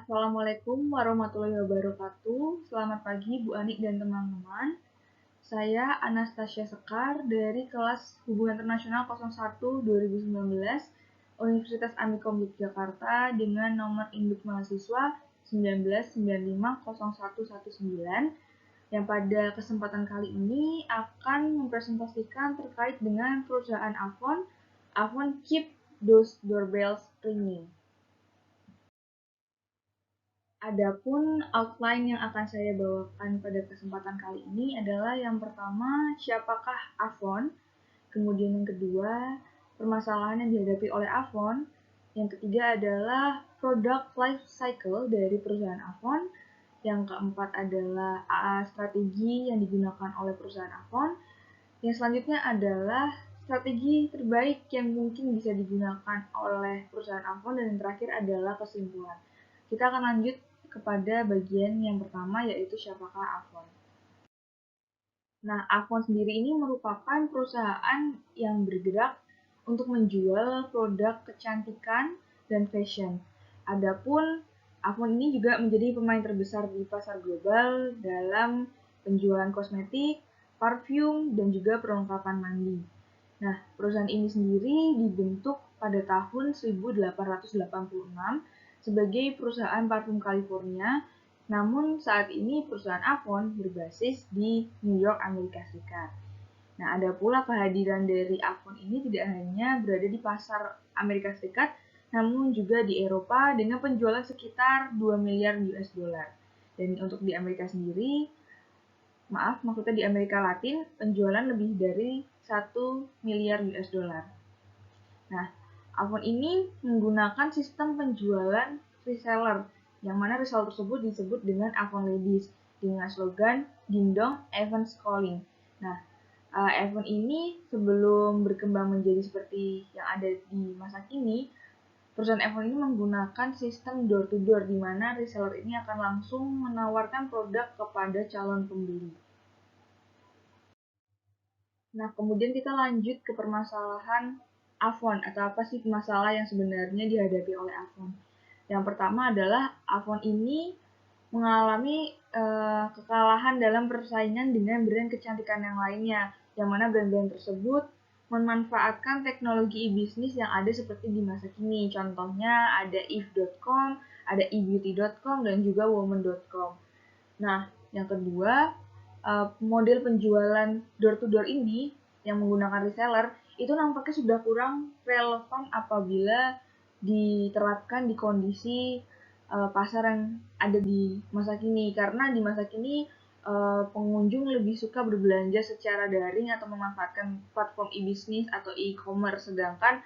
Assalamualaikum warahmatullahi wabarakatuh. Selamat pagi Bu Anik dan teman-teman. Saya Anastasia Sekar dari kelas Hubungan Internasional 01 2019 Universitas Amikom Yogyakarta dengan nomor induk mahasiswa 19950119 yang pada kesempatan kali ini akan mempresentasikan terkait dengan perusahaan Avon Keep Those Doorbells Ringing. Adapun outline yang akan saya bawakan pada kesempatan kali ini adalah yang pertama, siapakah Avon? Kemudian yang kedua, permasalahan yang dihadapi oleh Avon. Yang ketiga adalah product life cycle dari perusahaan Avon. Yang keempat adalah strategi yang digunakan oleh perusahaan Avon. Yang selanjutnya adalah strategi terbaik yang mungkin bisa digunakan oleh perusahaan Avon. Dan yang terakhir adalah kesimpulan. Kita akan lanjut kepada bagian yang pertama, yaitu siapakah Avon. Nah, Avon sendiri ini merupakan perusahaan yang bergerak untuk menjual produk kecantikan dan fashion. Adapun Avon ini juga menjadi pemain terbesar di pasar global dalam penjualan kosmetik, parfum, dan juga perlengkapan mandi. Nah, perusahaan ini sendiri dibentuk pada tahun 1886 sebagai perusahaan parfum California, namun saat ini perusahaan Avon berbasis di New York, Amerika Serikat. Nah, ada pula kehadiran dari Avon ini tidak hanya berada di pasar Amerika Serikat, namun juga di Eropa dengan penjualan sekitar 2 miliar US dollar. Dan untuk di Amerika sendiri, maksudnya di Amerika Latin, penjualan lebih dari 1 miliar US dollar. Nah, Avon ini menggunakan sistem penjualan reseller, yang mana reseller tersebut disebut dengan Avon Ladies, dengan slogan Ding Dong, Avon's Calling. Nah, Avon ini sebelum berkembang menjadi seperti yang ada di masa kini, perusahaan Avon ini menggunakan sistem door-to-door, di mana reseller ini akan langsung menawarkan produk kepada calon pembeli. Nah, kemudian kita lanjut ke permasalahan Avon, atau apa sih masalah yang sebenarnya dihadapi oleh Avon. Yang pertama adalah Avon ini mengalami kekalahan dalam persaingan dengan brand kecantikan yang lainnya, yang mana brand-brand tersebut memanfaatkan teknologi e-bisnis yang ada seperti di masa kini. Contohnya ada eve.com, ada ebeauty.com, dan juga woman.com. Nah, yang kedua, model penjualan door-to-door ini yang menggunakan reseller itu nampaknya sudah kurang relevan apabila diterapkan di kondisi pasar yang ada di masa kini, karena di masa kini pengunjung lebih suka berbelanja secara daring atau memanfaatkan platform e-bisnis atau e-commerce, sedangkan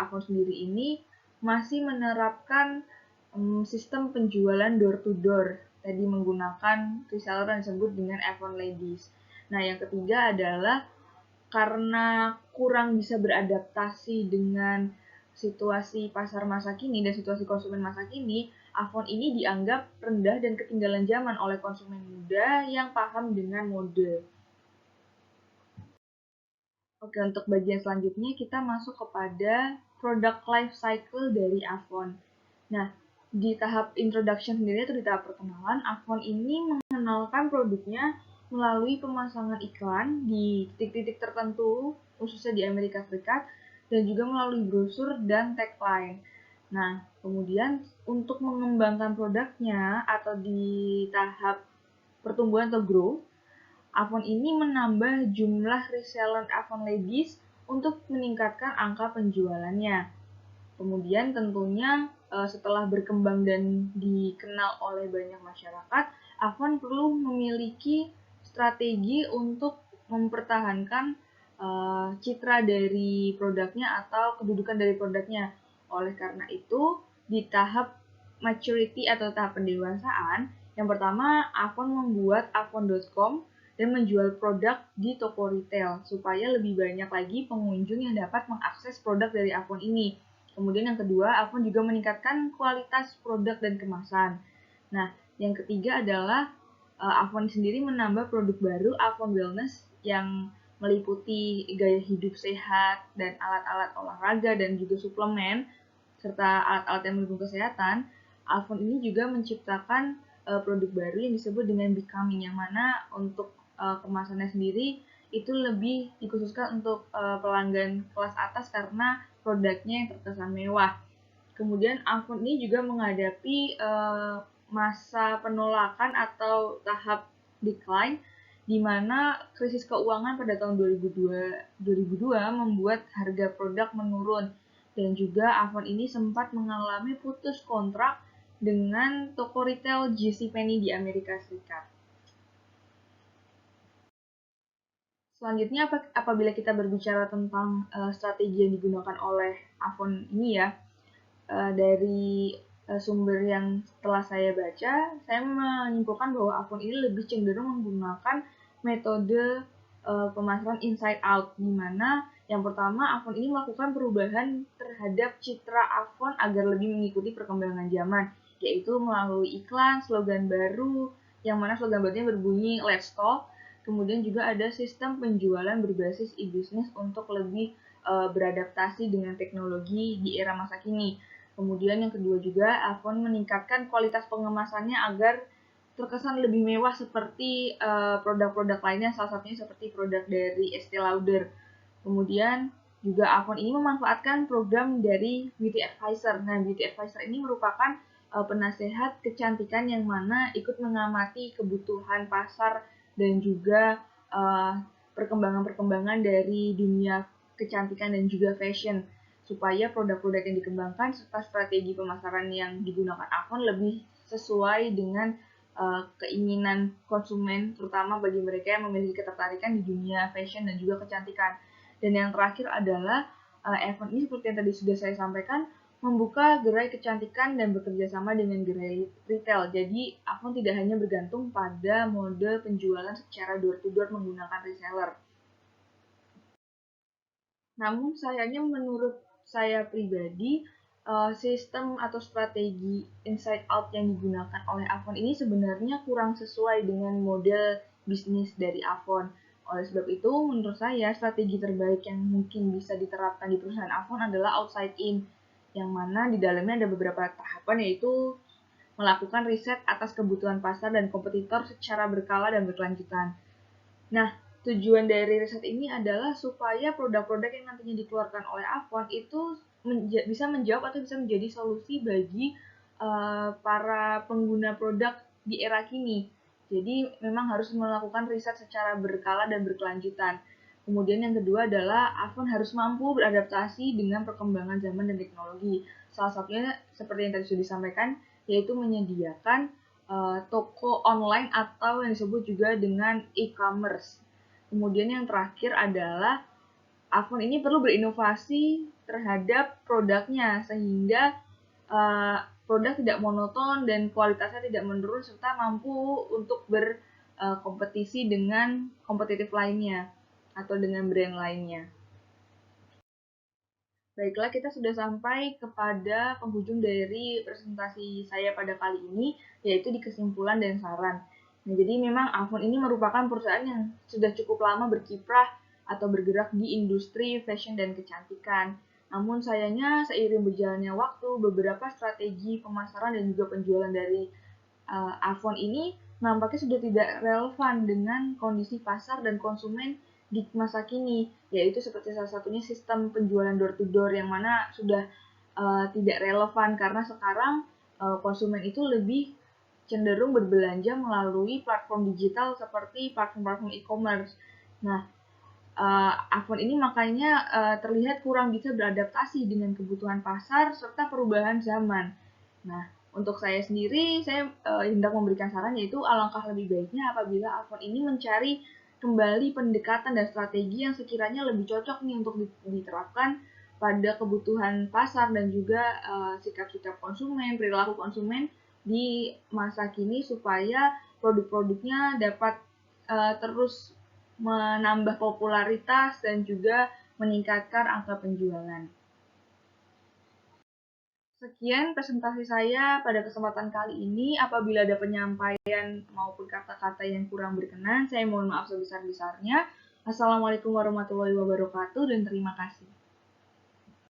Avon sendiri ini masih menerapkan sistem penjualan door-to-door, tadi menggunakan reseller yang disebut dengan Avon Ladies. Nah, yang ketiga adalah karena kurang bisa beradaptasi dengan situasi pasar masa kini dan situasi konsumen masa kini, Avon ini dianggap rendah dan ketinggalan zaman oleh konsumen muda yang paham dengan mode. Oke, untuk bagian selanjutnya kita masuk kepada product life cycle dari Avon. Nah, di tahap introduction sendiri atau di tahap perkenalan, Avon ini mengenalkan produknya melalui pemasangan iklan di titik-titik tertentu, khususnya di Amerika Serikat, dan juga melalui brosur dan tagline. Nah, kemudian untuk mengembangkan produknya atau di tahap pertumbuhan atau growth, Avon ini menambah jumlah reseller Avon Ladies untuk meningkatkan angka penjualannya. Kemudian tentunya setelah berkembang dan dikenal oleh banyak masyarakat, Avon perlu memiliki strategi untuk mempertahankan citra dari produknya atau kedudukan dari produknya. Oleh karena itu, di tahap maturity atau tahap pendewasaan, yang pertama Avon membuat avon.com dan menjual produk di toko retail supaya lebih banyak lagi pengunjung yang dapat mengakses produk dari Avon ini. Kemudian yang kedua, Avon juga meningkatkan kualitas produk dan kemasan. Nah, yang ketiga adalah Avon sendiri menambah produk baru Avon Wellness yang meliputi gaya hidup sehat dan alat-alat olahraga dan juga suplemen serta alat-alat yang mendukung kesehatan iPhone ini juga menciptakan produk baru yang disebut dengan Becoming, yang mana untuk kemasannya sendiri itu lebih dikhususkan untuk pelanggan kelas atas karena produknya yang terkesan mewah. Kemudian iPhone ini juga menghadapi masa penolakan atau tahap decline, di mana krisis keuangan pada tahun 2002 membuat harga produk menurun, dan juga iPhone ini sempat mengalami putus kontrak dengan toko retail JCPenney di Amerika Serikat. Selanjutnya, apabila kita berbicara tentang strategi yang digunakan oleh iPhone ini ya, dari sumber yang telah saya baca, saya menyimpulkan bahwa iPhone ini lebih cenderung menggunakan metode pemasaran inside out, di mana yang pertama iPhone ini melakukan perubahan terhadap citra iPhone agar lebih mengikuti perkembangan zaman, yaitu melalui iklan, slogan baru, yang mana slogan barunya berbunyi Let's Talk. Kemudian juga ada sistem penjualan berbasis e-business untuk lebih beradaptasi dengan teknologi di era masa kini. Kemudian yang kedua juga, iPhone meningkatkan kualitas pengemasannya agar terkesan lebih mewah seperti produk-produk lainnya, salah satunya seperti produk dari Estée Lauder. Kemudian juga iPhone ini memanfaatkan program dari Beauty Advisor. Nah, Beauty Advisor ini merupakan penasehat kecantikan yang mana ikut mengamati kebutuhan pasar dan juga perkembangan-perkembangan dari dunia kecantikan dan juga fashion, supaya produk-produk yang dikembangkan serta strategi pemasaran yang digunakan iPhone lebih sesuai dengan keinginan konsumen, terutama bagi mereka yang memiliki ketertarikan di dunia fashion dan juga kecantikan. Dan yang terakhir adalah iPhone ini seperti yang tadi sudah saya sampaikan, membuka gerai kecantikan dan bekerja sama dengan gerai retail. Jadi, iPhone tidak hanya bergantung pada mode penjualan secara door-to-door menggunakan reseller. Namun sayangnya menurut saya pribadi, sistem atau strategi inside out yang digunakan oleh iPhone ini sebenarnya kurang sesuai dengan model bisnis dari iPhone. Oleh sebab itu, menurut saya strategi terbaik yang mungkin bisa diterapkan di perusahaan iPhone adalah outside in, yang mana di dalamnya ada beberapa tahapan, yaitu melakukan riset atas kebutuhan pasar dan kompetitor secara berkala dan berkelanjutan. Nah, tujuan dari riset ini adalah supaya produk-produk yang nantinya dikeluarkan oleh iPhone itu bisa menjawab atau bisa menjadi solusi bagi para pengguna produk di era kini. Jadi memang harus melakukan riset secara berkala dan berkelanjutan. Kemudian yang kedua adalah iPhone harus mampu beradaptasi dengan perkembangan zaman dan teknologi. Salah satunya seperti yang tadi sudah disampaikan, yaitu menyediakan toko online atau yang disebut juga dengan e-commerce. Kemudian yang terakhir adalah iPhone ini perlu berinovasi terhadap produknya sehingga produk tidak monoton dan kualitasnya tidak menurun serta mampu untuk berkompetisi dengan kompetitif lainnya atau dengan brand lainnya. Baiklah, kita sudah sampai kepada penghujung dari presentasi saya pada kali ini, yaitu di kesimpulan dan saran. Nah, jadi memang iPhone ini merupakan perusahaan yang sudah cukup lama berkiprah atau bergerak di industri fashion dan kecantikan. Namun sayangnya seiring berjalannya waktu, beberapa strategi pemasaran dan juga penjualan dari iPhone ini nampaknya sudah tidak relevan dengan kondisi pasar dan konsumen di masa kini, yaitu seperti salah satunya sistem penjualan door-to-door yang mana sudah tidak relevan karena sekarang konsumen itu lebih cenderung berbelanja melalui platform digital seperti platform-platform e-commerce. Nah, iPhone ini makanya terlihat kurang bisa beradaptasi dengan kebutuhan pasar serta perubahan zaman. Nah, untuk saya sendiri, saya hendak memberikan saran, yaitu alangkah lebih baiknya apabila iPhone ini mencari kembali pendekatan dan strategi yang sekiranya lebih cocok nih untuk diterapkan pada kebutuhan pasar dan juga sikap-sikap konsumen, perilaku konsumen di masa kini supaya produk-produknya dapat terus menambah popularitas dan juga meningkatkan angka penjualan. Sekian presentasi saya pada kesempatan kali ini. Apabila ada penyampaian maupun kata-kata yang kurang berkenan, saya mohon maaf sebesar-besarnya. Assalamualaikum warahmatullahi wabarakatuh dan terima kasih.